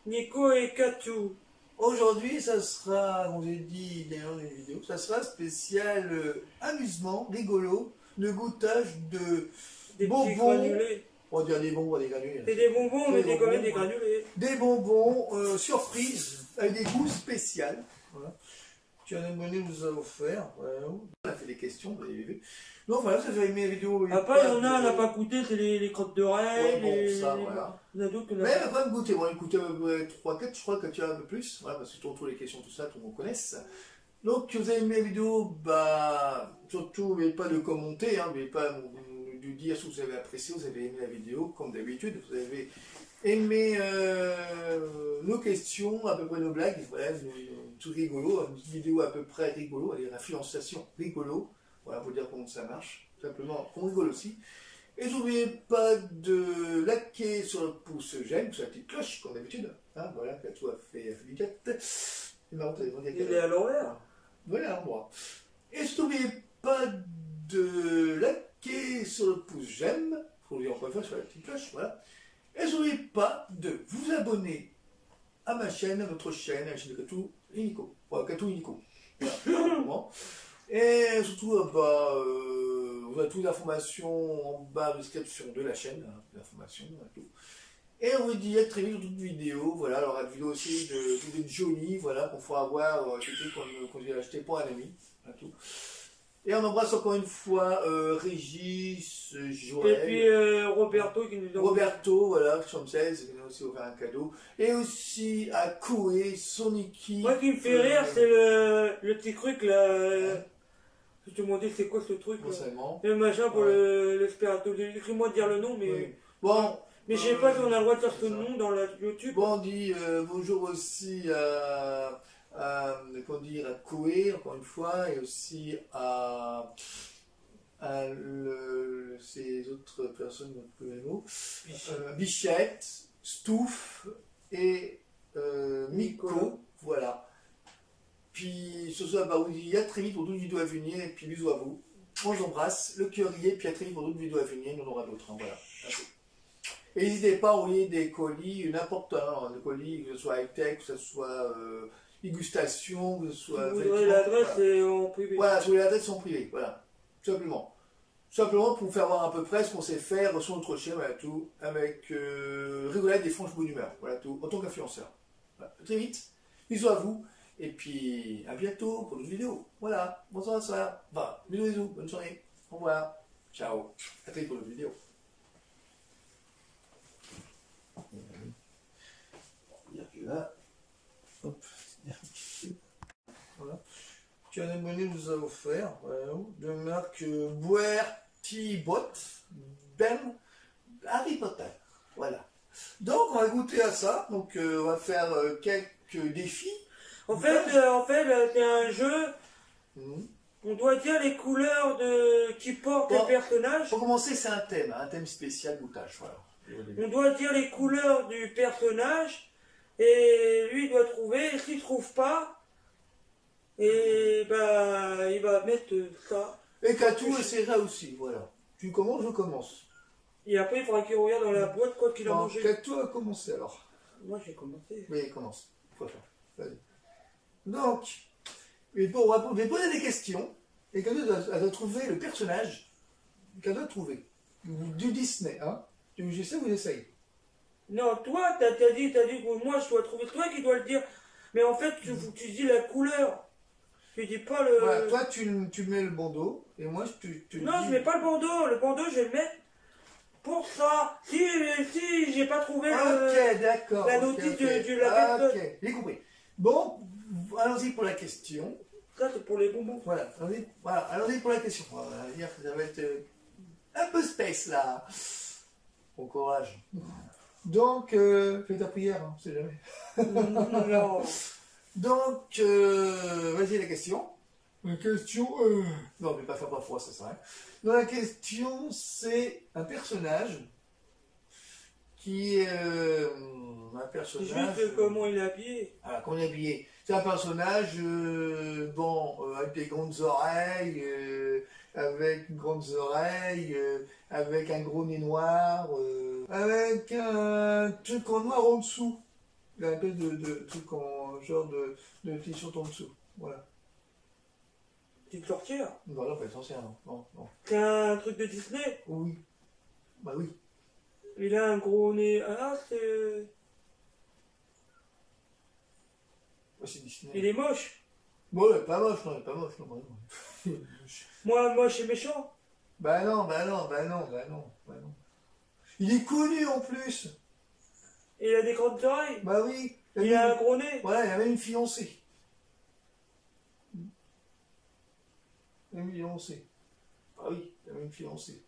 Nico et Katou. Aujourd'hui, ça sera, on j'ai dit d'ailleurs dans une vidéo, ça sera spécial amusement, rigolo, le goûtage de Des petits bonbons. granulés. On va dire des bonbons, des granulés. C'est des bonbons, mais c'est quand même des bonbons, granulés. des bonbons surprises, avec des goûts spéciaux. Voilà. Tu as abonné nous a offert. Voilà. On a fait des questions, vous avez vu. Donc voilà, ça fait mes vidéos. Après, il y en a, on n'a pas goûté, c'est les crottes d'oreilles. Ouais, bon, ça, voilà. Il y en a d'autres que Mais elle va pas me goûter. Bon, écoutez, 3-4, je crois que tu as un peu plus. Voilà, parce que surtout les questions, tout ça, tout le monde connaisse. Donc, vous avez aimé la vidéo, bah, surtout, n'oubliez pas de commenter, hein, n'oubliez pas de dire si vous avez apprécié, vous avez aimé la vidéo, comme d'habitude. Vous avez aimé nos questions, à peu près nos blagues. Voilà, tout rigolo, une vidéo à peu près rigolo, avec influenciation rigolo. Voilà, pour dire comment ça marche. Simplement, qu'on rigole aussi. Et n'oubliez pas de liker sur le pouce j'aime, sur la petite cloche, comme d'habitude. Hein, voilà, Katou a fait du tête. C'est marrant, il est à l'envers. Voilà, moi. Et n'oubliez pas de liker sur le pouce j'aime, pour vous dire encore une fois sur la petite cloche, voilà. Et n'oubliez pas de vous abonner à ma chaîne, à notre chaîne, à la chaîne de Katou et Nico. Voilà, Katou et Nico. Voilà, et surtout, vous avez toutes les informations en bas de la description de la chaîne, hein, l'information, tout. Et on vous dit à très vite dans toute vidéo. Voilà, alors la vidéo aussi de Johnny, voilà, qu'on fera avoir, qu'on j'ai acheté pour un ami, hein, tout. Et on embrasse encore une fois Régis, Joël. Et puis Roberto qui nous a Roberto, voilà, Sanchez, qui nous a aussi offert un cadeau. Et aussi à Koé, Soniki. Moi qui me fait rire, c'est le petit truc là. Je te demandais c'est quoi ce truc là. Le machin pour l'espérato. Écris-moi de dire le nom, mais. Oui. Bon. Mais je sais pas si on a le droit de faire ce nom dans la YouTube. Bon, on dit bonjour aussi à Koé, encore une fois, et aussi à ces autres personnes, les mots, Bichette, Stouff et Nico, voilà. Puis sur ce, bah, on dit à très vite pour d'autres vidéos à venir, et puis bisous à vous. On vous embrasse, le cœur y est, puis à très vite pour d'autres vidéos à venir, il y en aura d'autres, hein, voilà. Et n'hésitez pas à envoyer des colis, n'importe un, des colis, que ce soit high-tech, que ce soit dégustation, que ce soit... Vous aurez l'adresse voilà. En privé. Voilà, vous aurez l'adresse en privé, voilà, tout simplement. Tout simplement pour vous faire voir à peu près ce qu'on sait faire sur notre chaîne, voilà tout, avec rigolade et franche bonne humeur, voilà tout, en tant qu'influenceur. Voilà. Très vite, bisous à vous, et puis à bientôt pour d'autres vidéos. Voilà, bonsoir, ça va, bisous, bonne soirée, au revoir, ciao, à très vite pour d'autres vidéos. Là, hop, voilà. Tu as un abonné nous a offert, voilà, de marque Boertibot Ben Harry Potter, voilà. Donc on va goûter à ça, donc on va faire quelques défis. En fait, c'est un jeu. On doit dire les couleurs qui portent les personnages. Pour commencer, c'est un thème spécial goûtage, voilà. On doit dire les couleurs du personnage. Et lui il doit trouver, et s'il ne trouve pas, et bah il va mettre ça. Et Katou essaiera aussi, voilà. Tu commences, je commence. Et après il faudra qu'il regarde dans la boîte quoi qu'il a mangé. Katou a commencé alors. Moi j'ai commencé. Oui, commence. Vas-y. Donc, on va poser des questions, et Katou doit trouver le personnage qu'elle doit trouver. Du Disney, hein. J'essaie ou j'essaye? Non, toi, t'as dit que moi je dois trouver, toi qui dois le dire. Mais en fait, tu dis la couleur. Tu dis pas le... Voilà, toi tu mets le bandeau, et moi tu non, dis... je mets pas le bandeau. Le bandeau, je vais le mettre pour ça. Si j'ai pas trouvé d'accord, la notice de la personne. Ok, j'ai compris. Bon, allons-y pour la question. Ça, c'est pour les bonbons. Voilà, allons-y pour la question. On va dire que ça va être un peu space là. Bon courage. Donc, fais ta prière, hein, on sait jamais. Non. Donc, vas-y la question. La question, non mais pas faire pas froid, ça sert à rien. Donc la question, c'est un personnage qui est un personnage... Juste comment il est habillé. Ah, comment il est habillé. C'est un personnage, avec des grandes oreilles, avec un gros nez noir, avec un truc en noir en dessous. Il a un peu de truc en genre de t-shirt en dessous. Voilà. Petite sorcière. Voilà, pas essentiel, non. Non, non. C'est un truc de Disney. Oui. Bah oui. Il a un gros nez. Ah, c'est. Bah, c'est Disney. Il est moche. Bon, il est pas moche, non, il est pas moche, non, bah non. Il est moche. Moi, moche et méchant. Bah non, bah non, bah non, bah non, bah non. Il est connu en plus. Il a des grandes oreilles. Bah oui. Il a un gros nez. Voilà, il avait une fiancée. Une fiancée. Ah oui, il avait une fiancée.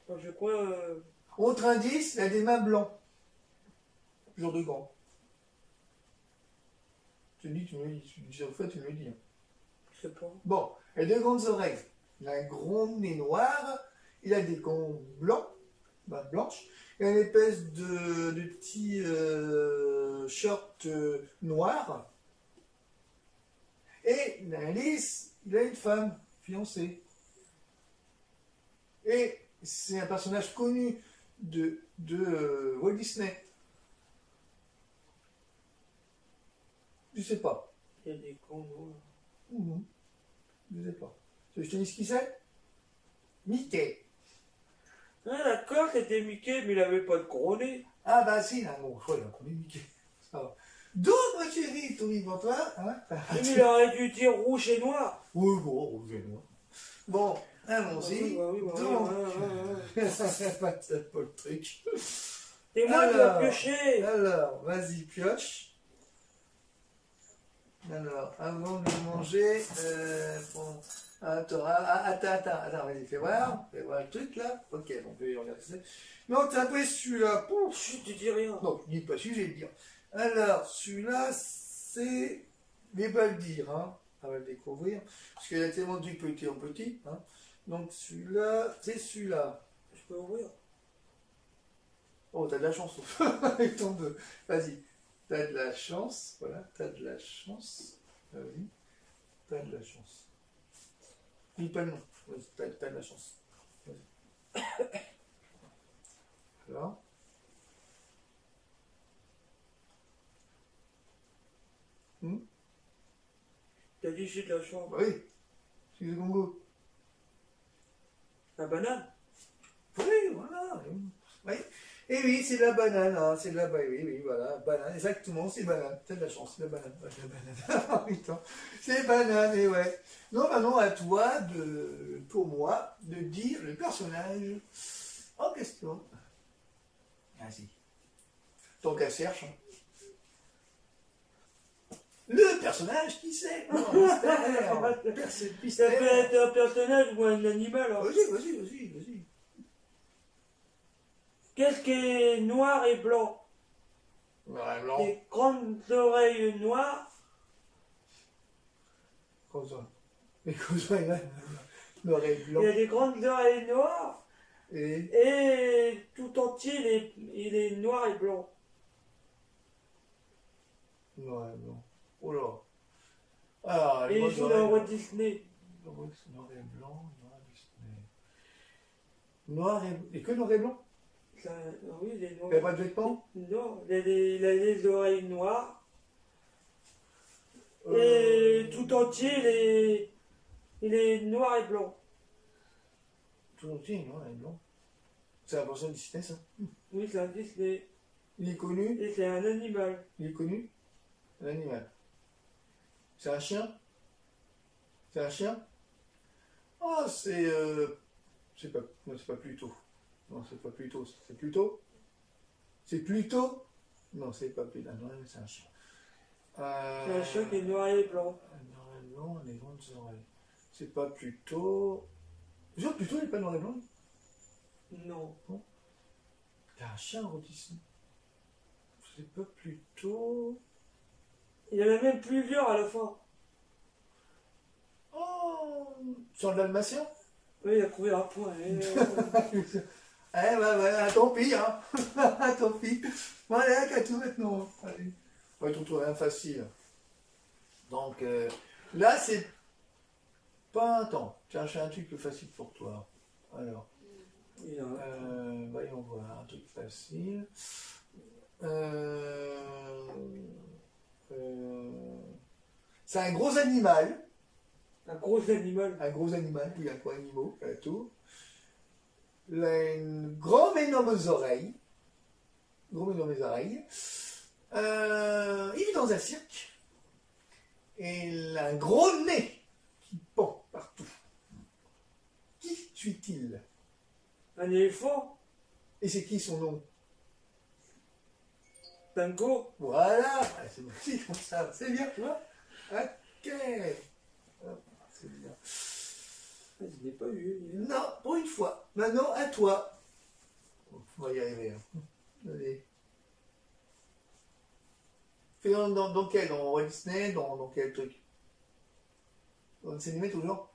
Enfin, je crois. Autre indice, il a des mains blancs. Jour de gants. Tu me dis, tu me le dis. Tu me dis, en fait, tu me le dis. Hein. Je sais pas. Bon, il a deux grandes oreilles. Il a un gros nez noir. Il a des gants blancs, mains blanches. Il a une espèce de petit short noir. Et il a un lys, il a une femme, fiancée. Et c'est un personnage connu de Walt Disney. Je sais pas. Il y a des grands noirs. Je sais pas. Tu veux que je te dise qui c'est? Mickey. Ah, d'accord, c'était Mickey, mais il avait pas de gros nez. Ah bah si, là, bon, voilà, on est Mickey. Ça va. Donc, ma chérie, ton toi, hein? Mais il aurait dû dire rouge et noir. Oui, bon, rouge et noir. Bon, allons-y. Donc, c'est pas le truc. Et moi, tu vas piocher. Alors, vas-y, pioche. Alors, avant de manger, bon, attends, vas-y, fais voir le truc là. Ok, on peut y regarder ça. Non, t'as pris celui-là. Pouf. Chut, tu dis rien. Non, je dis pas celui, je vais le dire. Alors, celui-là, c'est. Je vais pas le dire, hein. On va le découvrir. Parce qu'il y a tellement de trucs petit en petit. Hein. Donc, celui-là, c'est celui-là. Je peux ouvrir. Oh, t'as de la chance. Avec ton deux. Vas-y. T'as de la chance. Voilà, t'as de la chance. Vas-y. T'as de la chance. Dis pas le nom. Vas-y, t'as de la chance. Vas-y. Alors. T'as dit j'ai de la chance. Oui. C'est le Congo. La banane. Oui, voilà. Oui. Et oui, c'est de la banane, hein. C'est de la banane. Oui, oui, voilà. Banane, exactement, c'est banane. T'as de la chance, c'est de la banane. Ouais, c'est de la banane. Ah, putain. C'est banane, et ouais. Non, maintenant, à toi, pour moi, de dire le personnage en question. Vas-y. Donc, elle cherche. Hein. Le personnage, qui c'est? Ça peut être un personnage ou un animal. Hein. Vas-y. Qu'est-ce qui est noir et blanc? Noir et blanc. Des grandes oreilles noires. Cosa. Mais cosa, il a noir et blanc. Il a des grandes oreilles noires. Et tout entier, il est noir et blanc. Noir et blanc. Oh là. Ah, et il joue dans Walt Disney. Noir et blanc, noir Disney. Noir et que noir et blanc? Oui, il est noir. Il n'a pas de vêtements? Non, il a les oreilles noires. Et tout entier, il est noir et blanc. Tout entier, noir et blanc. C'est un personnage Disney, ça? Oui, c'est un Disney. Il est connu? Et c'est un animal. Il est connu? Un animal. C'est un chien? C'est un chien? Oh, c'est pas Pluto. Non, c'est pas Pluto. C'est Pluto? C'est Pluto? Non, c'est pas Pluto. Non, c'est un chien. C'est un chien qui est noir et blanc. Noir et blanc, les grandes oreilles. C'est pas Pluto. Genre, Pluto, il n'est pas noir et blanc? Non. T'as un chien en Disney. C'est pas Pluto. Il y en a même plusieurs à la fin. Oh, sur le dalmatien? Oui, il a trouvé un point. Tant pis, hein. Tant pis. Voilà, qu'à tout maintenant. Allez. On va trouver un facile. Donc, là, c'est pas un temps. Cherche un truc plus facile pour toi. Alors, voyons voir un truc facile. C'est un gros animal. Un gros animal. Un gros animal, il a quoi, animaux, tout. Il a une grande énormes oreilles. Gros énormes oreilles. Il est dans un cirque. Et il a un gros nez qui pend partout. Qui suis-il? Un éléphant. Et c'est qui son nom? Tango. Voilà, c'est aussi comme ça. C'est bien, tu vois? Ok. C'est bien. Je n'ai pas eu. Non, pour une fois. Maintenant, à toi. On va y arriver. Hein. Allez. Fais dans quel? Dans Walt Disney? Dans quel truc? Dans le dessin animé toujours?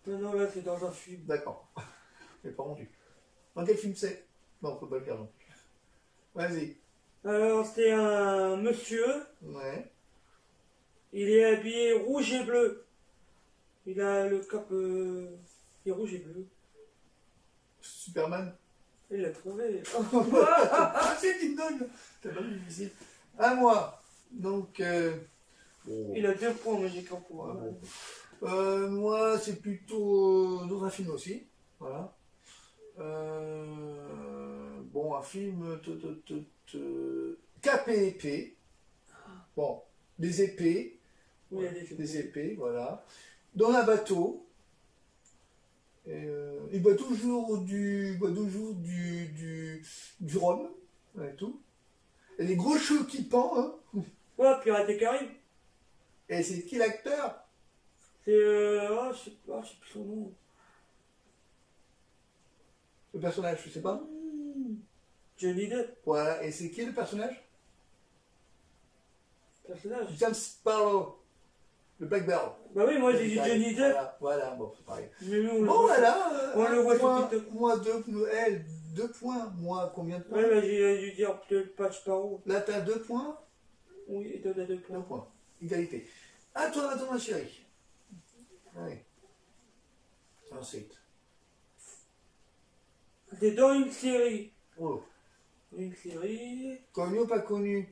Non, là, c'est dans un film. D'accord. J'ai pas rendu. Dans quel film c'est? Non, on peut pas le dire non plus. Vas-y. Alors, c'est un monsieur. Ouais. Il est habillé rouge et bleu. Il a le cap. Il est rouge et bleu. Superman. Il l'a trouvé. Ah, c'est qui me donne. T'as pas vu difficile. À moi. Donc. Il a 2 points, mais j'ai qu'un point. Ah, bon. Moi, c'est plutôt dans un film aussi. Voilà. Bon, un film. Cap et épée. Bon, des épées. Oui, Ouais, il y a des des épées. épées, voilà. Dans un bateau. Il boit toujours du rhum et tout. Et les gros cheveux qui pendent. Hein. Ouais, Pirates des Caraïbes. Et c'est qui l'acteur? C'est. Je sais plus son nom. Le personnage, je sais pas. Johnny Depp. Voilà, et c'est qui le personnage? Personnage. James Sparrow. Le Black Bear. Bah oui, moi j'ai dit Johnny Depp. Voilà, bon, c'est pareil. Mais nous, on le Bon, voit. voilà. On le voit point, sur TikTok. moi, elle, 2 points. Moi, combien de points? Ouais, bah j'ai dû dire peut-être pas Sparrow. Là, t'as 2 points. Oui, et toi t'as 2 2 points. points. Égalité. À toi maintenant, ma chérie. Allez. Ensuite. C'est dans une série. Oh. Une série. Connu ou pas connu?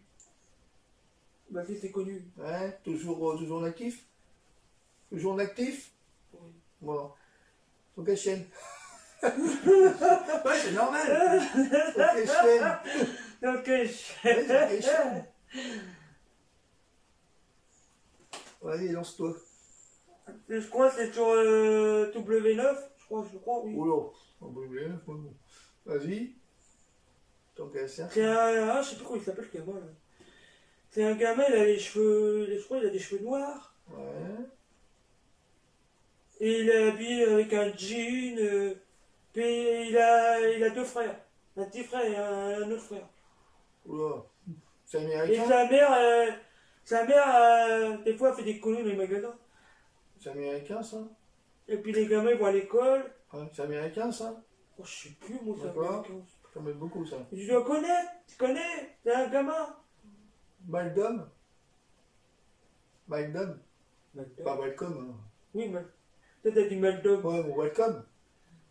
Bah si, c'est connu. Hein? Toujours en actif? Toujours en actif? Oui. Bon. Sur quelle chaîne? Ouais, c'est normal. Sur quelle chaîne? Ok. Ouais, sur quelle chaîne? Allez, lance-toi. Je crois que c'est sur W9. Je crois, oui. Oh là. On peut oublier, bon. Vas-y. Tant qu'à ça. C'est un. Ah, je sais plus comment il s'appelle ce gamin là. C'est un gamin, il a les cheveux. Je crois qu'il a des cheveux noirs. Ouais. Et il est habillé avec un jean. Puis il a 2 frères. Un petit frère et un autre frère. Oula. C'est Et américain? sa mère, des fois, elle fait des conneries dans les magasins. C'est américain, ça? Et puis les gamins, ils vont à l'école. Hein, c'est américain, ça? Oh, je sais plus, moi, c'est D'accord. américain. Ça m'aide beaucoup, ça. Tu dois connaître, tu connais, c'est un gamin. Maldom? Maldom? Malcolm. Pas welcome. Hein. Oui, toi, t'as dit Malcolm. Ouais, bon, welcome.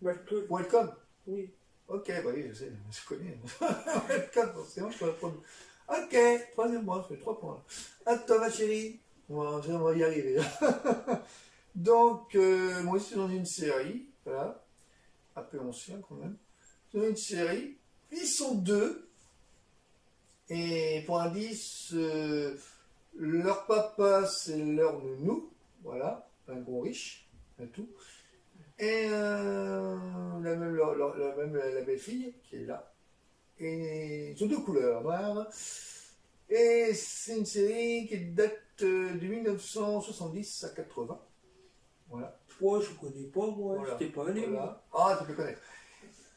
Malcolm. Welcome. Oui. Ok, bah oui, je sais, je connais. welcome, forcément, je peux répondre. Ok, troisième mois, ça fait 3 points. Attends, ma chérie. On va y arriver. Donc, moi, c'est dans une série. Voilà. Un peu ancien, quand même. C'est dans une série. Ils sont 2. Et pour indice, leur papa, c'est leur nounou. Voilà. Un gros riche. Et tout. Et la belle-fille qui est là. Et ils sont 2 couleurs, noir. Et c'est une série qui date de 1970 à 80. Voilà. Moi, je connais pas, moi. Voilà. J'étais pas né, moi. Voilà. Ah, tu peux connaître.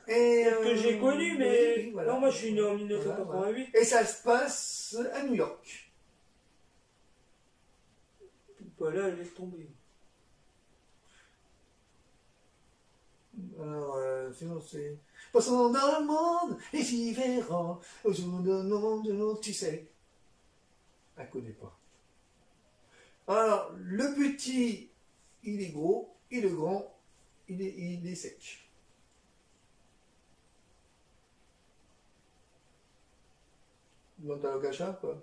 Et, Peut-être que j'ai connu, mais. oui, voilà. Non, moi, je suis né en 1988. Et ça se passe à New York. Bah là, laisse tomber. Alors, sinon c'est... Passons dans le monde, les différents, autour de nous, tu sais. Elle ne connaît pas. Alors, le petit, il est gros, et le grand, il est sec. Dans ta locacha, quoi.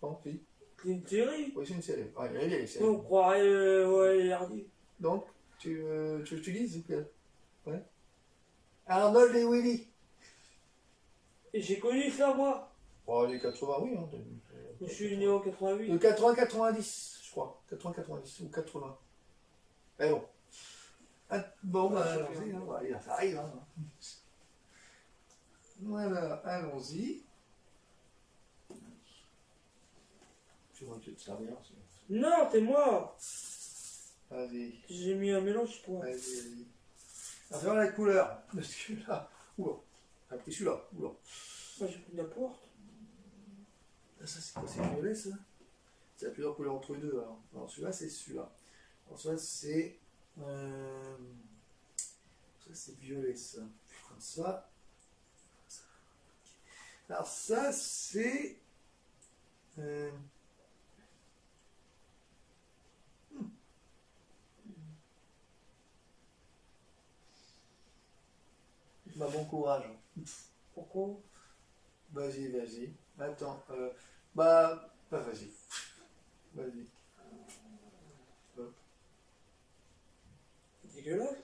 Non, si. C'est une série. Oui, c'est une série. Ouais, elle est vieille, série. On croirait, ouais, Hardy. Donc, tu lises ouais. Arnold et Willy. Et j'ai connu ça, moi. Oh, les 80, oui. Hein, Je suis né en 88. de 80-90, je crois. 80-90 ou 80. Mais bon. Ah, bon, bah, allons-y. Hein, voilà, ça arrive. Hein. Voilà, allons-y. Tu vas te servir. Non, c'est moi. Vas-y. J'ai mis un mélange pour. Vas-y. On va faire la couleur. Parce que là. Oula. J'ai pris celui-là. Oula. Moi, j'ai pris la porte. Ça, c'est quoi? C'est violet, ça? Il y a plusieurs couleurs entre les deux. Alors celui-là, c'est celui-là. Alors, celui-là, c'est. Ça, c'est violet, ça. Comme ça. Alors, ça, c'est. Bah, bon courage. Pourquoi? Vas-y, vas-y. Attends. Bah, vas-y. Vas-y. Hop. C'est dégueulasse.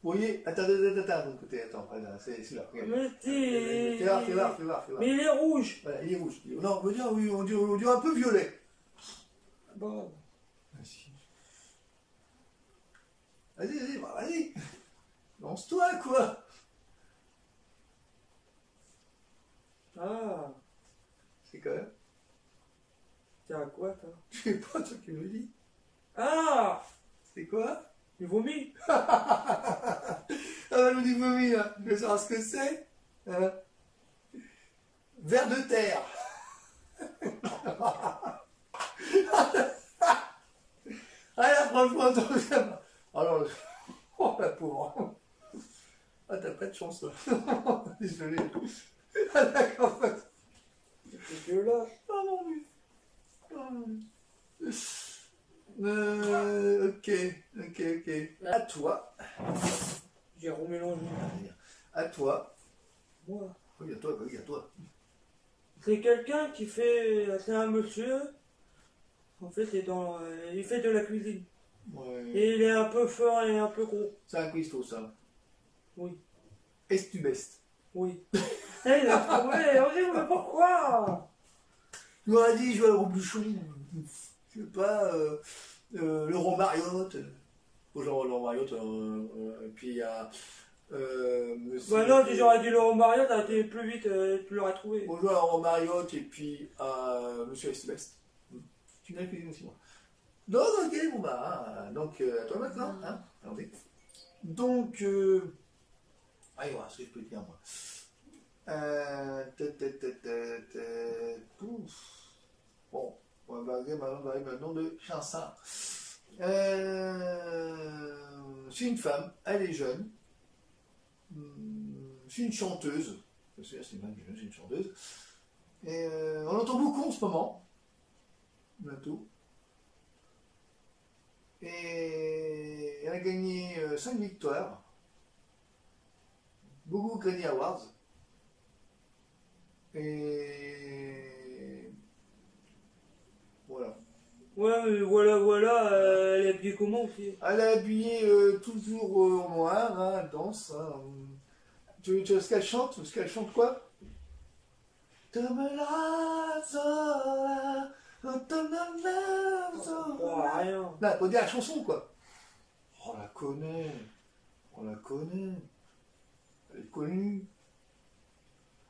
Vous voyez, attends, de l'autre côté, attends, voilà, c'est celui-là. Regarde. Mais c'est. Fais voir, fais voir, fais voir, fais voir. Mais il est rouge. Voilà, il est rouge. Non, on veut dire, oui, on dit un peu violet. Bon. Vas-y. Vas-y, vas-y, bah, vas-y. Lance-toi, quoi. Ah. C'est quand même. C'est à quoi, ça? Je sais pas, toi qui me le dis. Ah. C'est quoi? Du vomi. Ah, bah, nous dit vomi, là. Je veux savoir ce que c'est. Vers de terre. Ah là, franchement, ça va. Alors, oh la pauvre. Ah, t'as pas de chance, là. Désolé. Ah, d'accord. C'est dégueulasse. Oh mon Dieu. Oh mon Dieu. Ok. À toi. J'ai remélangé. À toi. Moi. Oui, à toi, oui, à toi. C'est quelqu'un qui fait. C'est un monsieur. En fait, il fait de la cuisine. Ouais. Et il est un peu fort et un peu gros. C'est un cuistot, ça. Oui. Est-ce tu bestes? Oui. Eh, il a trouvé. On dit, mais pourquoi? Tu m'aurais dit, je vais au bouchon. Je sais pas, Laurent Mariotte. Bonjour Laurent Mariotte. Et puis il y a. Monsieur. Bah non, j'aurais dit Laurent Maria, t'as été plus vite, tu l'aurais trouvé. Bonjour Laurent Mariotte et puis Monsieur Estebest. Tu n'as cuisine aussi, moi. Donc, ok, bon bah. Donc, à toi maintenant. Hein, allons-y. Donc, allez, voilà ce que je peux te dire, moi. Pouf. Bon, on va parler maintenant de Chanson. C'est une femme, elle est jeune. C'est une chanteuse. C'est une femme jeune, c'est une chanteuse. Et on l'entend beaucoup en ce moment. Bientôt. Et elle a gagné 5 victoires. Beaucoup Grammy Awards. Et voilà. Ouais, mais voilà, elle est habillée comment aussi? Elle est habillée toujours en noir, hein, elle danse. Hein. Tu vois ce qu'elle chante? Ce qu'elle chante quoi? Oh, rien. Là, faut dire la chanson quoi. On la connaît. On la connaît. Elle est connue.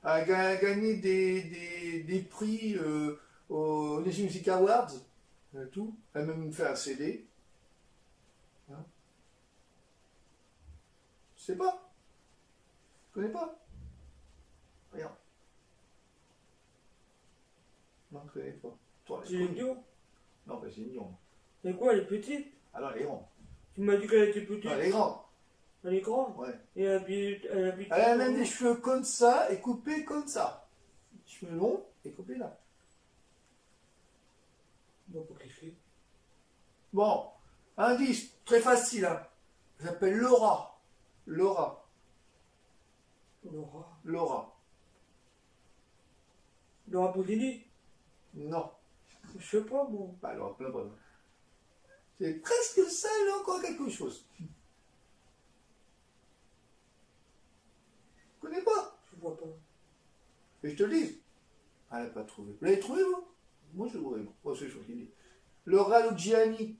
Elle a gagné des prix aux National Music Awards. Et tout. Elle a même fait un CD. Hein? Tu sais pas? Tu connais pas? Rien. Non, tu connais pas. Toi, C'est idiot. Non, mais c'est mignon. C'est quoi, elle est petite? Ah non, elle est grande. Tu m'as dit qu'elle était petite. Non, elle est grande. Elle est grande. Ouais. Et elle habite. Elle a même des cheveux comme ça et coupés comme ça. Cheveux longs et coupés là. Bon, pour qu'elle fait. Bon, indice très facile. Hein. Elle s'appelle Laura. Laura. Laura. Laura. Laura Pausini. Non. Je sais pas, moi. Bah alors, plein de c'est presque ça, là, encore quelque chose. Je connais pas. Je vois pas. Et je te le dis. Elle n'a pas trouvé. Vous l'avez trouvé, vous? Moi, je l'ai trouvé. Moi, c'est sûr qu'il dit. Laura Luciani.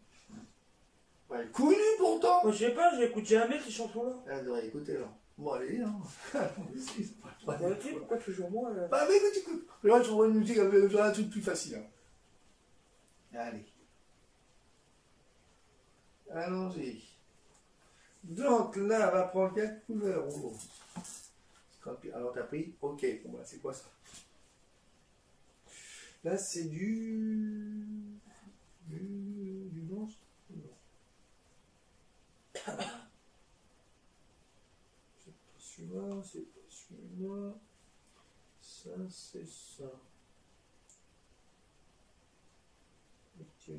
Ouais, connu pourtant. Moi, je sais pas, j'écoute jamais ces chansons-là. Elle devrait écouter, là. Bon, allez, hein. Bah, tu sais, pourquoi toujours moi, là? Bah, mais écoute, écoute. Là, je trouve une musique avec un truc plus facile. Hein. Allez. Allons-y. Donc là, on va prendre quelle couleur? Oh. Alors, t'as pris? Ok. Bon, bah, c'est quoi ça? Là, c'est du blanc? Non. C'est pas celui-là, c'est pas celui-là. Ça, c'est ça. Ok.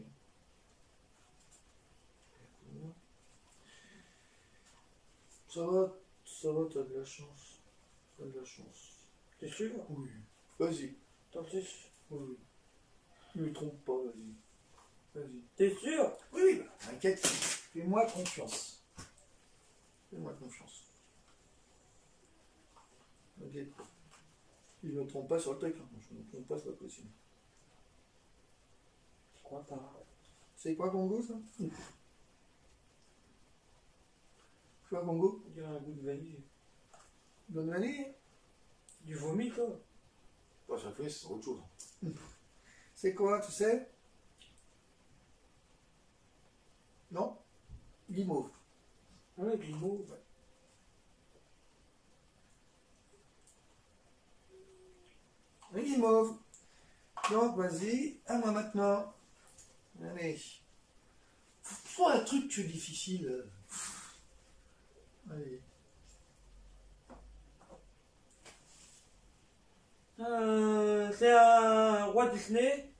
Ça va, t'as de la chance. T'as de la chance. T'es sûr? Oui. Vas-y. T'en sais? Oui. Ne me trompe pas, vas-y. Vas-y. T'es sûr? Oui, oui, bah, t'inquiète. Fais-moi confiance. Fais-moi confiance. T'inquiète pas. Il ne me trompe pas sur le truc. Hein. Je ne me trompe pas, c'est pas possible. Je crois pas. C'est quoi Congo, ça? C'est quoi Congo? Il y a un goût de vanille. Bonne vanille? Du vomi, quoi. Bah, ça fait, c'est autre chose. C'est quoi, tu sais? Non? Guimauve. Ouais, du mot. Oui, guimauve. Donc, vas-y, à moi maintenant. Allez. Faut un truc que difficile. Allez. C'est un roi Disney.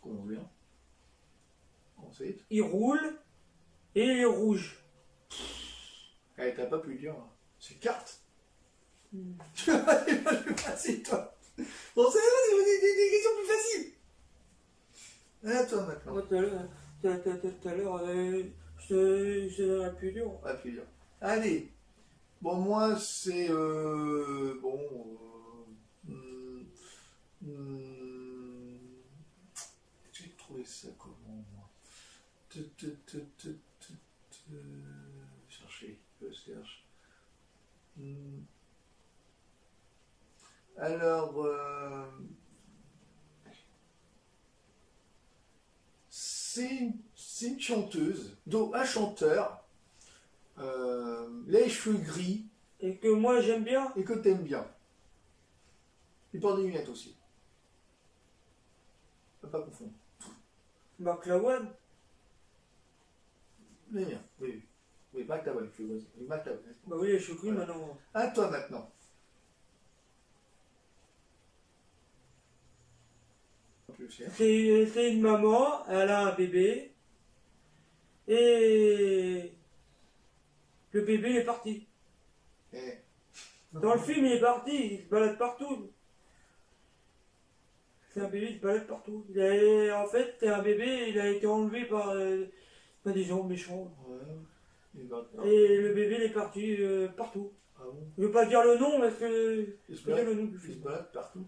Combien? Ensuite. Il roule et il est rouge. Eh, t'as pas pu le dire. Hein. C'est carte. Tu vas pas aller plus facile, toi. Bon, c'est des questions plus faciles. À toi maintenant. Moi, tout à l'heure, je te plus dur. Ah, plus dur. Allez. Bon, moi, c'est. Bon. J'ai trouvé ça comment, moi? Chercher. Je cherche. Alors. C'est une chanteuse, donc un chanteur, les cheveux gris, Et que moi, j'aime bien. et que t'aimes bien. Il porte des lunettes aussi. Faut pas confondre. Marc Lavoine. Mais bien, oui. Oui, Mac Lavoine, il faut le dire. Oui, Mac Lavoine. Bah oui, je suis cru Voilà. maintenant. À toi maintenant. C'est une maman, elle a un bébé. Et le bébé est parti. Eh. Dans le film, il est parti, il se balade partout. C'est un bébé qui se balade partout. En fait, c'est un bébé, il a été enlevé par des gens méchants. Ouais. Et le bébé, il est parti partout. Ah bon? Je veux pas dire le nom, parce que Il se je veux dire balade, le nom du il se film. balade partout.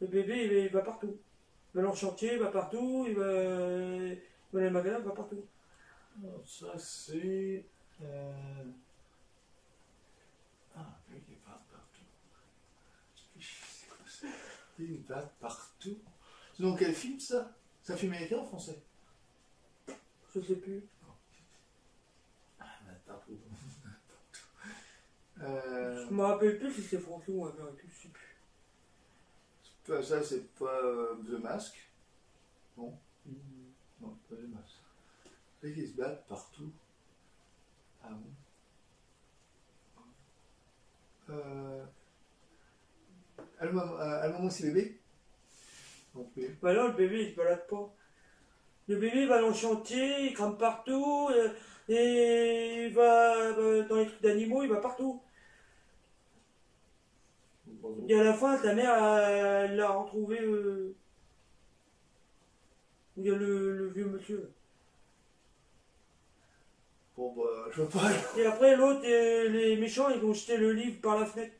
Le bébé, il va partout. Il va dans le chantier, il va partout, il va dans les magasins, il va partout. Alors, ça, c'est. Ah, il va partout. C'est quoi ça? Il va partout. C'est dans quel film ça? C'est un film américain ou français? Je sais plus. Ah, il va partout. Je me rappelle plus si c'est français ou américain, je sais plus. Ça, c'est pas The Mask. Non. Non, pas The Mask. C'est qu'ils se battent partout. Ah bon? À le moment, c'est bébé? Non plus. Bah là, le bébé, il se balade pas. Le bébé, il va dans le chantier, il crame partout, et il va dans les trucs d'animaux, il va partout. Et à la fin, sa mère, elle l'a retrouvé Où il y a le vieux monsieur. Là. Bon, bah, je veux pas. Et après, l'autre, les méchants, ils vont jeter le livre par la fenêtre.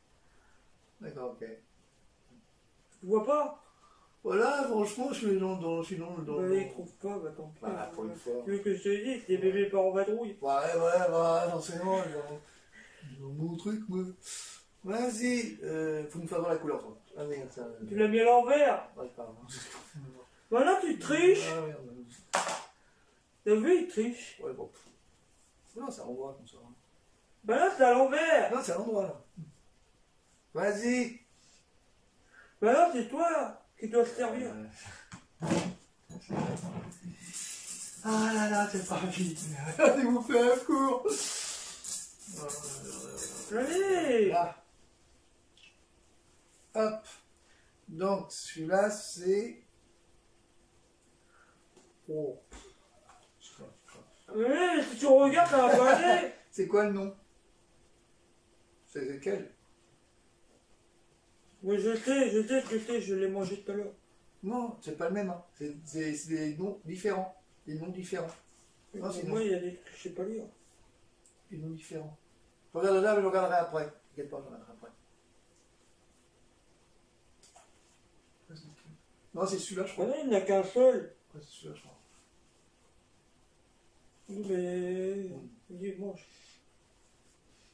D'accord, ok. Tu vois pas? Voilà, franchement, je suis Ils trouvent pas, bah tant pis. Bah, pour une fois. Tu veux que je te dise, c'est des bébés par en vadrouille. Ouais, forcément, genre, mon truc, moi. Vas-y, faut me faire voir la couleur, toi. Ah merde, ça. Tu l'as mis à l'envers. Ouais, pardon. Voilà, tu triches. Ah merde. T'as vu, il triche. Ouais, bon. Non, c'est à l'endroit comme ça. Bah là, c'est à l'envers. Non, c'est à l'endroit, là. Vas-y. Bah là, c'est toi qui dois se servir. Ah là là, c'est pas vite. Allez-vous faire un cours. Allez. Là. Hop. Donc, celui-là, c'est... Oh. Mais si tu regardes, ça va pas aller. C'est quoi le nom? C'est lequel? Oui, je sais, je l'ai mangé tout à l'heure. Non, c'est pas le même. Hein. C'est des noms différents. Des noms différents. Non, c'est Moi, il y a des trucs que je sais pas lire. des noms différents. Je regarde là, mais je regarderai après. T'inquiète pas, je regarderai après. Non, c'est celui-là, je Ah crois. non, il n'y en a qu'un seul. Ouais, c'est celui-là, je crois. Oui, mais... Dis, mange.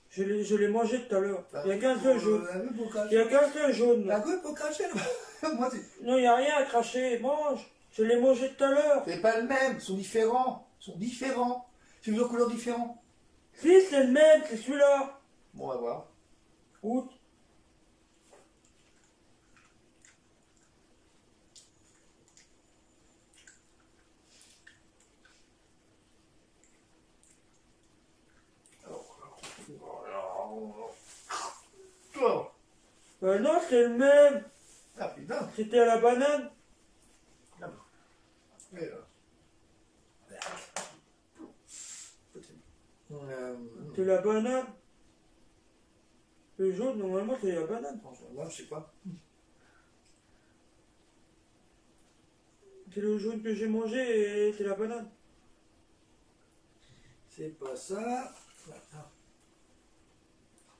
Je l'ai mangé tout à l'heure. Il n'y a qu'un seul jaune. Il n'y a qu'un seul jaune. La goutte pour cracher, là. Moi, c'est... Non, il n'y a rien à cracher. Mange. Je l'ai mangé tout à l'heure. C'est pas le même, ils sont différents. Ils sont différents. C'est une couleur différente. Si, c'est le même, c'est celui-là. Bon, on va voir. Goûte. Oh. Non, c'est le même. Ah putain. C'était à la banane. Et, C'est la banane. Le jaune, normalement, c'est la banane. Moi, je sais pas. C'est le jaune que j'ai mangé et c'est la banane. C'est pas ça.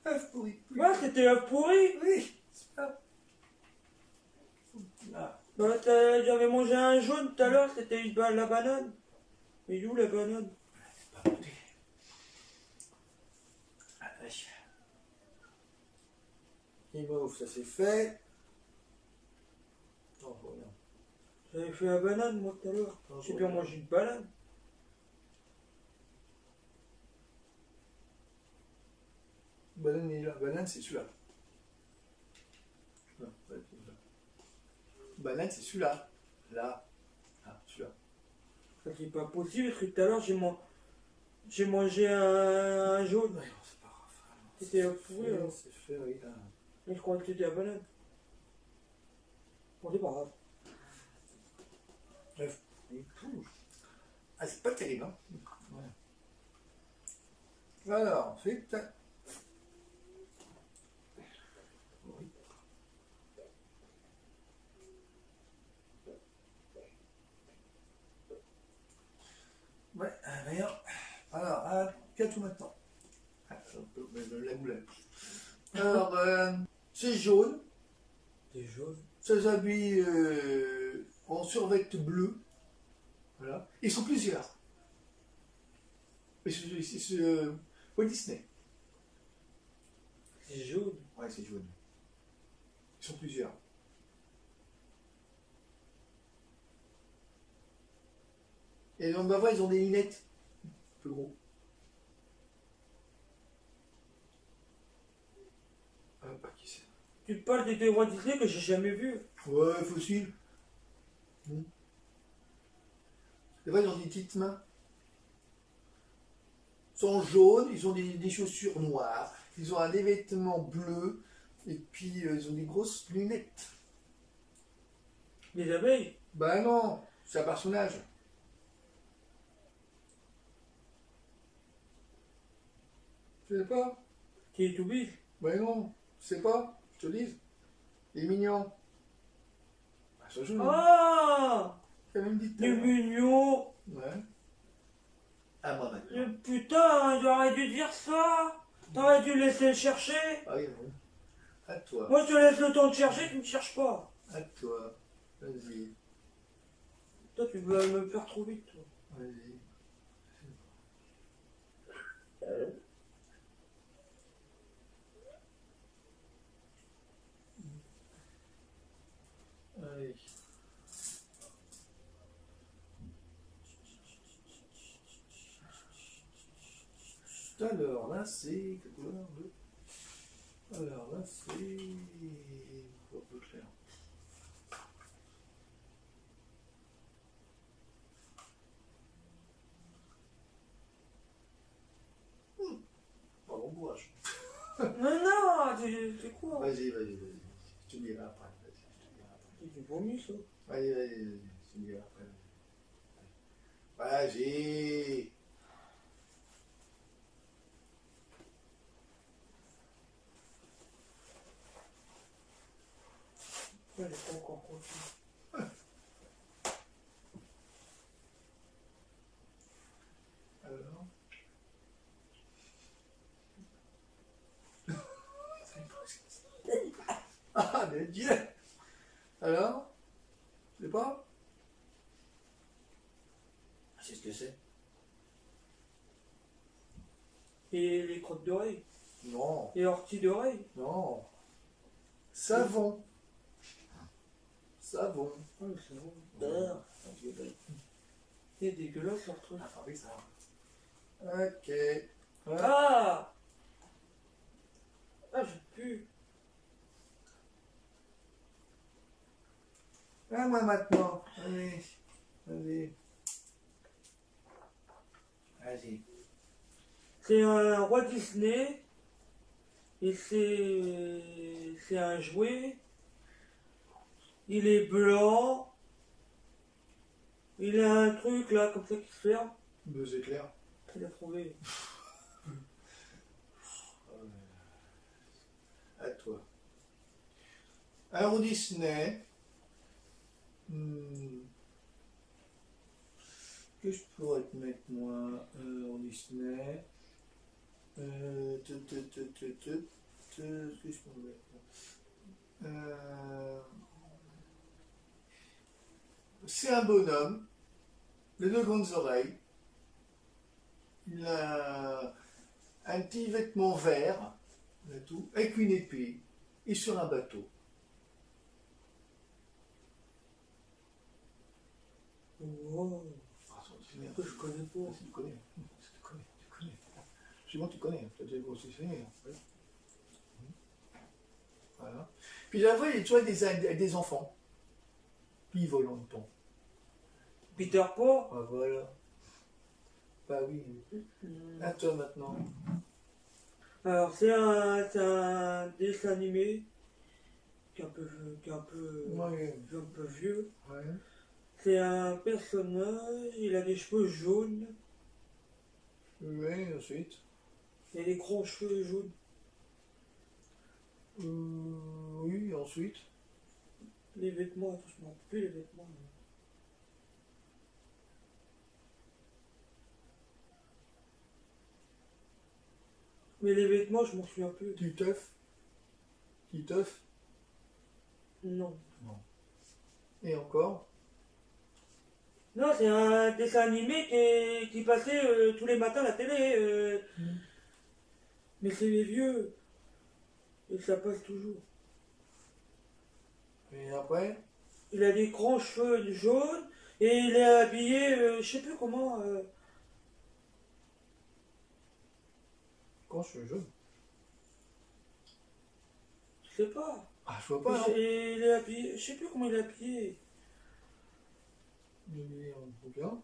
Œuf pourri. Ouais, c'était la pourri. Oui, c'est ça. Là. Bah, j'avais mangé un jaune tout à l'heure, c'était la banane. Mais où la banane? Pas goûté. Allez. Guimauve, ça c'est fait. Non, je reviens. J'avais fait la banane, moi, tout à l'heure. J'ai bien mangé une banane. Banane, il est là. Banane, c'est celui-là. Non, banane, c'est celui-là. Là. Ah, celui-là. C'est pas possible, parce que tout à l'heure, j'ai mangé un jaune. Ouais, non, c'est pas grave. C'était la pourri, alors. C'est fait, oui. Là. Mais je crois que c'était la banane. Bon, c'est pas grave. Bref. Ah, c'est pas terrible, hein. Ouais. Alors, ensuite. Oui. Ouais, merde. Alors, qu'as tout maintenant? Ah, un peu, la goulette. Alors, c'est jaune. C'est jaune. Ça s'habille en survêt bleu. Voilà. Ils sont plusieurs. C'est Walt Disney. C'est jaune. Ouais, c'est jaune. Ils sont plusieurs. Et on va voir, ils ont des lunettes. Plus gros. Pas qui c'est. Tu te parles des Walt Disney que j'ai jamais vu. Ouais, fossile. Les fois, ils ont des petites mains. Ils sont jaunes, ils ont des chaussures noires, ils ont des vêtements bleus, et puis ils ont des grosses lunettes. Les abeilles. Ben non, c'est un personnage. Tu sais pas? Qui est tout bise. Ben non, tu sais pas, je te dis. Il est mignon. Ah, ça joue. Ah! T'as même dit tout à Du l'heure. mignon. Ouais. À moi maintenant. Putain, j'aurais dû dire ça. T'aurais dû laisser le chercher. Ah oui, bon. À toi. Moi, je te laisse le temps de chercher, tu me cherches pas. À toi. Vas-y. Toi, tu veux me faire trop vite, toi. Vas-y. Allez. Alors là, c'est. Quelle couleur bleu. Alors là, c'est. Un peu clair. Pas bon courage. Non, c'est quoi? Vas-y. Je te dirai après. Vas-y, je te dirai après. C'est du vomi, ça. Vas-y. Je te dirai après. Vas-y. Elle est pas encore continue. Alors. Ah, mais Dieu. Alors. C'est pas. C'est ce que c'est. Et les crottes d'oreilles. Non. Et orties d'oreilles. Non. Savon. Savon. Ah, c'est bon. C'est dégueulasse, leur truc. Ah, oui, ça. Ok. Ouais. Ah! Ah, j'ai pu. À moi maintenant. Allez. Vas-y. Vas-y. C'est un roi Disney. Et c'est un jouet. Il est blanc. Il a un truc là, comme ça, qui se ferme. Buzz éclair. Il a trouvé. À toi. Un Walt Disney. Que je pourrais te mettre moi? Walt Disney. Qu'est-ce que je peux mettre? C'est un bonhomme, les deux grandes oreilles. Il a un petit vêtement vert, là, tout, avec une épée, et sur un bateau. Wow. Ah, ça, c'est bien. Que je connais pas. Tu connais. Je sais pas, tu connais. Tu as déjà aussi fait. Voilà. Puis la fois, tu vois des enfants. Puis ils volent en même temps. Peter Pan. Ah, voilà. Bah oui. À toi maintenant. Alors, c'est un dessin animé qui est un peu Ouais. un peu vieux. Ouais. C'est un personnage, il a des cheveux jaunes. Oui, ensuite. Il a des gros cheveux jaunes. Oui, ensuite. Les vêtements, attends, je m'en rappelle plus les vêtements. Mais les vêtements, je m'en souviens plus. Titeuf. Titeuf. Non. Et encore. Non, c'est un dessin animé qui passait tous les matins à la télé. Mais c'est les vieux. Et ça passe toujours. Et après. Il a des grands cheveux jaunes et il est habillé, je sais plus comment. Quand je suis jeune. Je sais pas. Ah, je vois pas. Hein. Et il est habillé, je sais plus comment il est habillé. Il est en bien.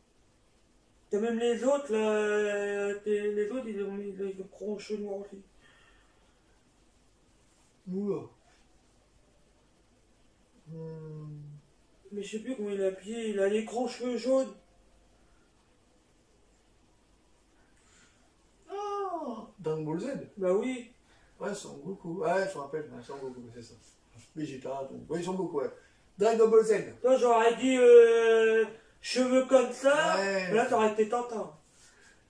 T'as même les autres là, les autres ils ont mis des grands cheveux noirs aussi. Oula. Mais je sais plus comment il est habillé, il a les grands cheveux jaunes. Ah, Dragon Ball Z. Bah oui. Ouais, Son Goku. Ouais, je me rappelle, Son Goku, c'est ça. Vegeta, donc. Oui, Son Goku, ouais. Dragon Ball Z. Toi, j'aurais dit cheveux comme ça. Ouais. Là, t'aurais été tentant.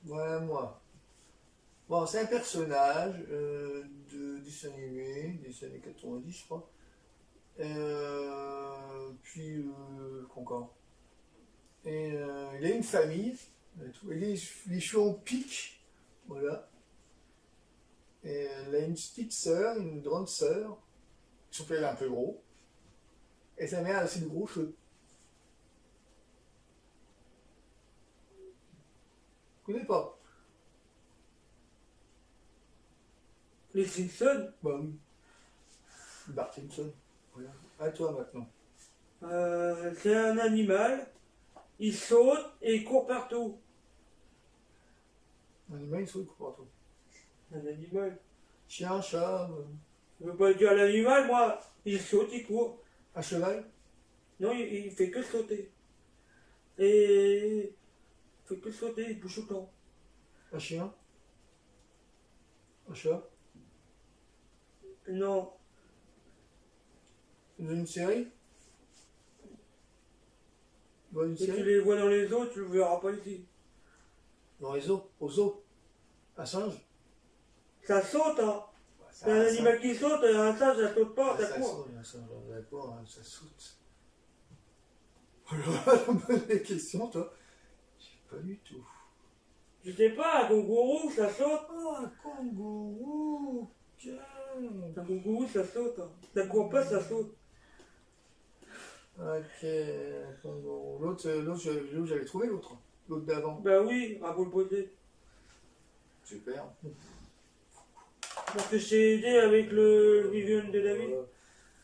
Voilà, moi. Bon, c'est un personnage de dessin animé, des années 90, je crois. Puis, encore. Et il a une famille. Et tout. Et les cheveux en pique. Voilà. Et elle a une petite sœur, une grande sœur. Son père est un peu gros. Et sa mère a aussi de gros cheveux. Je connais pas. Les Simpsons. Bah oui. Bart Simpson. Voilà. À toi maintenant. C'est un animal. Il saute et il court partout. Un animal, il saute partout. Un animal. Chien, chat, Je veux pas dire l'animal, moi. Il saute, il court. un cheval. Non, il fait que sauter. Et il fait que sauter, il bouge tout le temps. Un chien. Un chat. Non. Dans une série. Dans une Et tu série. les vois dans les eaux, tu le verras pas ici. Dans les eaux. Aux eaux. Un singe. Ça saute, hein. Ouais, C'est un animal qui saute, un singe, ça saute pas, Ouais, ça ça court. saute, un singe, d'accord, hein, ça saute. Alors, on me pose des questions, toi. Je sais pas du tout. Je sais pas, un kangourou, ça saute. Oh, un kangourou. Tiens. Un kangourou, ça saute. Hein. Ça court pas, ça saute. Ok, un kangourou. L'autre, j'avais trouvé l'autre. L'autre d'avant. Bah oui, à vous le poser. Super. Parce que je t'ai aidé avec le Vivian de David.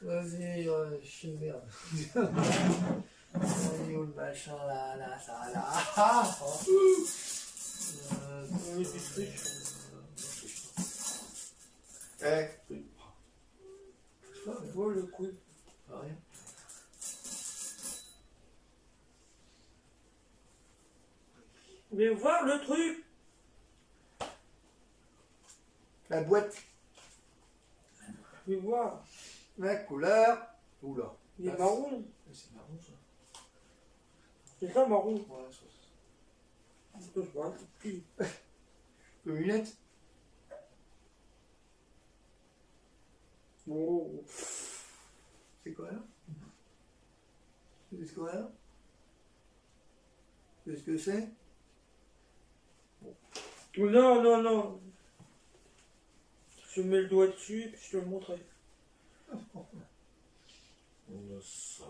Vas-y, je suis une merde. Allez, où le machin là, ça là. Ah, Oui, tu triches. Oh le coup. Rien. Mais voir le truc. La boîte, Je vais voir. la couleur. Oula. Il est Ah, marron. c'est marron ça. C'est ça marron. Ouais, ça. Je vois, c'est petit. Les lunettes. Oh. C'est quoi là? C'est quoi là? Qu'est-ce que c'est? Non, non, non. Je mets le doigt dessus et puis je te le montrerai. Ça.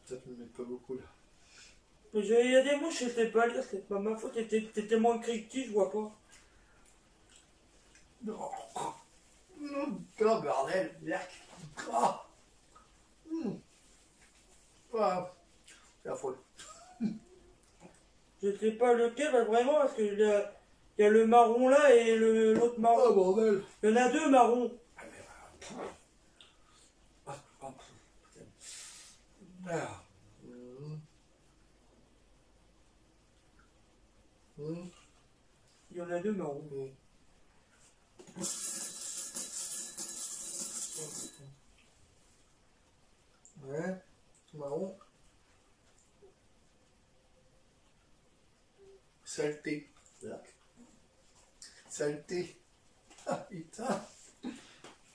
Ça te me met pas beaucoup là. Mais il y a des mots, je sais pas lire, c'est pas ma faute. T'es tellement cryptique, je vois pas. Non, non, bordel, Berk. Ah. Ah. C'est affreux. Je sais pas lequel, bah, vraiment, parce que il y a le marron là et l'autre marron. Oh bordel. Il y en a deux marrons. Ah. Il y en a deux marrons. Ouais, marron. Saleté. Saleté. Ah putain.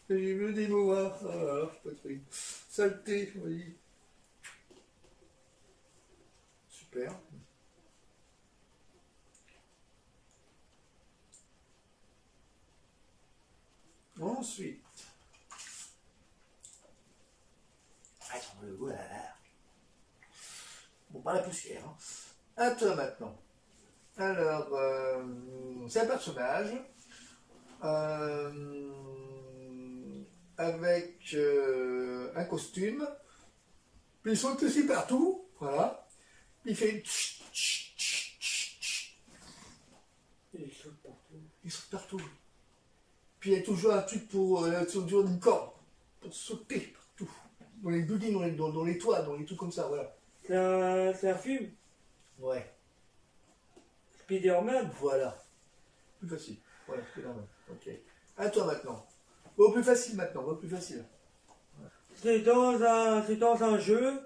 J'ai vu des mots, hein. Ah là là, pas de truc. Saleté, oui. Super. Ensuite. Attends, le goût, là, là. Bon, pas la poussière. Hein. À toi maintenant. Alors, c'est un personnage avec un costume. Puis il saute aussi partout. Voilà. Il fait. Il saute partout. Il saute partout. Puis il y a toujours un truc pour toujours une corde pour sauter partout. Dans les buildings, dans les toits, dans les trucs comme ça, voilà. C'est un film. Ouais. Spider-Man. Voilà. Plus facile. Voilà, c'est normal. Ok. À toi maintenant. Bon, plus facile maintenant, plus facile. c'est dans un jeu.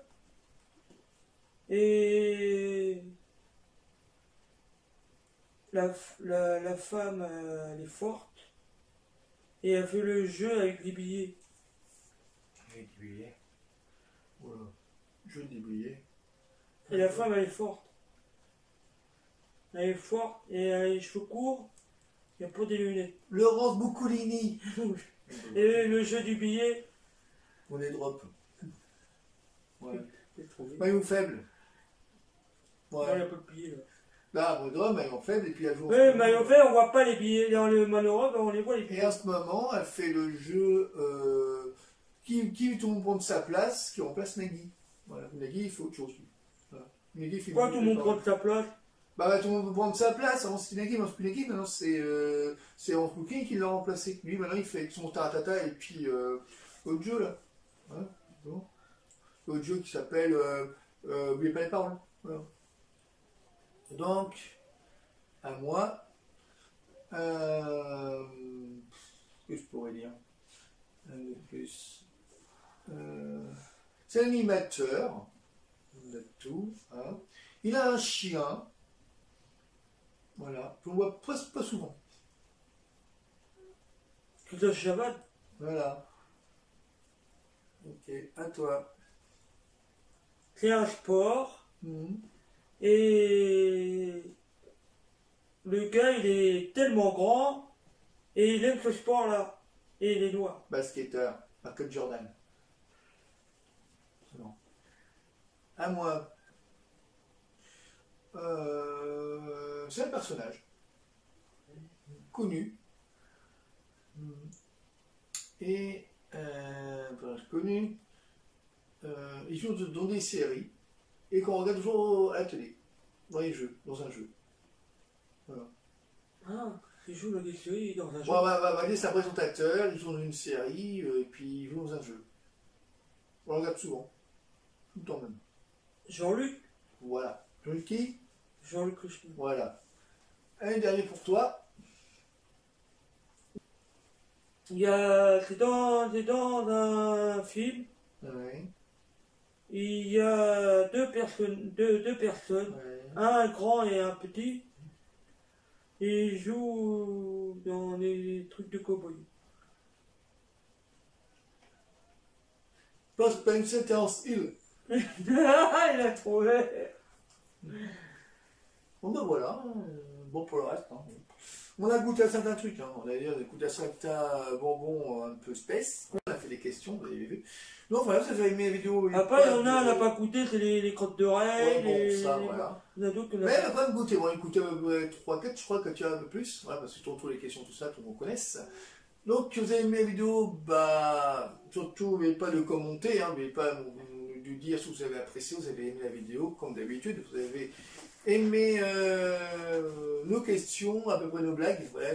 Et la femme, elle est forte. Et elle fait le jeu avec des billets. Avec des billets. Voilà. Jeu des billets. Et la femme, elle est forte. Elle est forte et elle a les cheveux courts. Il n'y a pas des lunettes. Laurence Boccolini. Et le jeu du billet. On est drop. Ouais. J'ai trouvé. Maillon faible. Ouais, il n'y a pas de billets là. Là, on drop, maillon faible, et puis elle joue. Oui, mais en fait, on voit pas les billets. Dans le Manorobe, on les voit les Et billets. en ce moment, elle fait le jeu qui tout le monde prend sa place, qui remplace Nagui. Voilà. Nagui, il fait autre chose. Voilà. Nagui fait Pourquoi tout le monde prend sa place? Bah, tout le monde peut prendre sa place. Avant, c'était Nagui, maintenant, c'est plus Nagui. Maintenant, c'est Hans Bouquin qui l'a remplacé. Lui, maintenant, il fait son taratata et puis l'autre jeu, là. Voilà. Bon. L'autre jeu qui s'appelle N'oubliez pas les paroles. Voilà. Donc, à moi, qu'est-ce que je pourrais dire de plus c'est l'animateur, on a tout. Hein. Il a un chien, voilà, qu'on voit presque pas souvent. Christophe Chavannes. Voilà. Ok, à toi. C'est un sport. Mhm. Et le gars, il est tellement grand. Et il aime ce sport-là. Et il est noir. Basketteur, Michael Jordan. C'est bon. À moi. C'est un personnage connu. Et un personnage connu. Il joue dans des séries et qu'on regarde toujours à la télé, dans les jeux, dans un jeu. Voilà. Ah, il joue dans des séries, dans un jeu. Ouais, c'est un présentateur, il joue dans une série et puis il joue dans un jeu. On le regarde souvent, tout le temps même. Jean-Luc. Voilà. Jean-Luc qui? Jean-Luc Richemont. Voilà. Un dernier pour toi. C'est dans un film. Ouais. Il y a deux personnes, Ouais. un grand et un petit. Et ils jouent dans les trucs de cow-boy. Spencer Terence Hill. Il a trouvé. Bon ben voilà, bon pour le reste. Hein. On a goûté à certains trucs, hein. On a goûté à certains bonbons un peu space. On a fait des questions, vous avez vu. Donc voilà, ça fait aimer la vidéo. Après, il y en a, on n'a pas goûté, c'est les crottes d'oreilles. Ouais, bon, ça, voilà. Il y en a d'autres que Mais on a quand même goûté. Bon, écoutez, 3-4, je crois que tu as un peu plus. Voilà, parce que surtout les questions, tout ça, tout le monde connaisse. Donc, si vous avez aimé la vidéo, bah, surtout, n'oubliez pas de commenter, hein, n'oubliez pas de dire si vous avez apprécié, vous avez aimé la vidéo, comme d'habitude, vous avez aimé nos questions, à peu près nos blagues, voilà,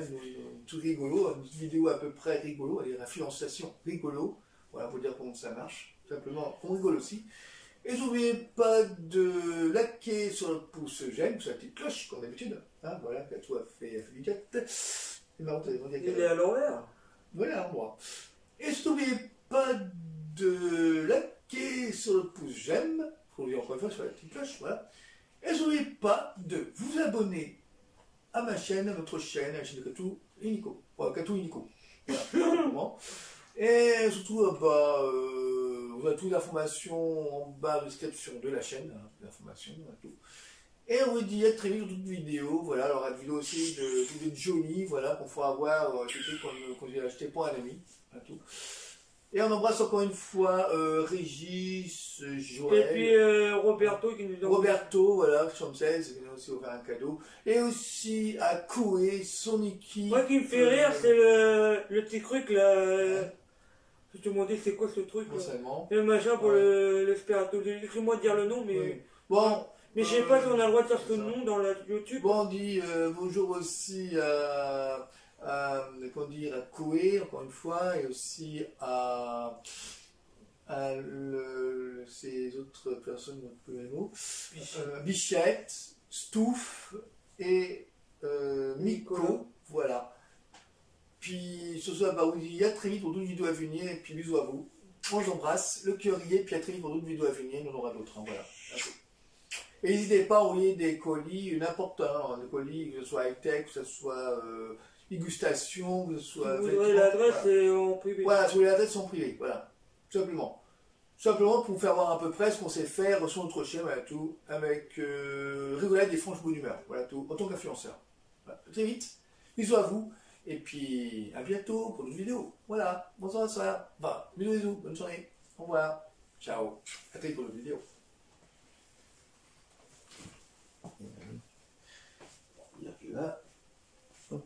tout rigolo, une petite vidéo à peu près rigolo, et l'influenciation rigolo, voilà, pour dire comment ça marche, simplement, on rigole aussi. Et n'oubliez pas de liker sur le pouce j'aime, sur la petite cloche, comme d'habitude, hein, voilà, Katou a fait du 4. C'est marrant, t'as demandé à quelle Il est à l'envers. voilà, à l'endroit. Et n'oubliez pas de liker sur le pouce j'aime, pour vous dire encore une fois sur la petite cloche, voilà. Et n'oubliez pas de vous abonner à ma chaîne, à notre chaîne, à la chaîne de Katou et Nico. Voilà, Katou et Nico. Voilà, et surtout, vous avez toutes les informations en bas de description de la chaîne, hein, l'information, tout. Et on vous dit à très vite dans toute vidéo, voilà, alors la vidéo aussi de Johnny, voilà, qu'on fera avoir, qu'on j'ai acheté pour un ami, hein, tout. Et on embrasse encore une fois Régis, Joël. Et puis Roberto qui nous envoie. Roberto, voilà, Chancel, qui nous a aussi offert un cadeau. Et aussi à Koé, son équipe. Moi qui me fait rire, c'est le petit truc là. Je te demandais c'est quoi ce truc là. Seulement. Et le machin pour Ouais. l'espérato. Écris-moi de dire le nom, mais. Ouais. Bon. Mais je sais pas si on a le droit de faire ce nom dans la YouTube. Bon, on dit bonjour aussi comment dire, à Koé, encore une fois, et aussi à ces autres personnes, un peu les mots. Bichette, Stouff et Miko. Voilà. Puis ce soir, bah, on dit à très vite pour d'autres vidéos à venir, et puis bisous à vous. On vous embrasse. Le curier, puis à très vite pour d'autres vidéos à venir. Il y en aura d'autres. Hein, voilà. Merci. Et n'hésitez pas à envoyer des colis, n'importe un, des colis, que ce soit high-tech, que ce soit dégustation, que ce soit... Vous aurez l'adresse et en privé. Voilà, si vous voulez l'adresse en privé, voilà. Tout simplement. Tout simplement pour vous faire voir à peu près ce qu'on sait faire sur notre chaîne, voilà tout, avec rigolade et franche bonne humeur, voilà tout, en tant qu'influenceur. Voilà. Très vite, bisous à vous, et puis à bientôt pour une vidéo. Voilà, bonsoir, ça. Enfin, bisous, bonne soirée, au revoir, ciao, à très vite pour une vidéo. Il y a là, hop.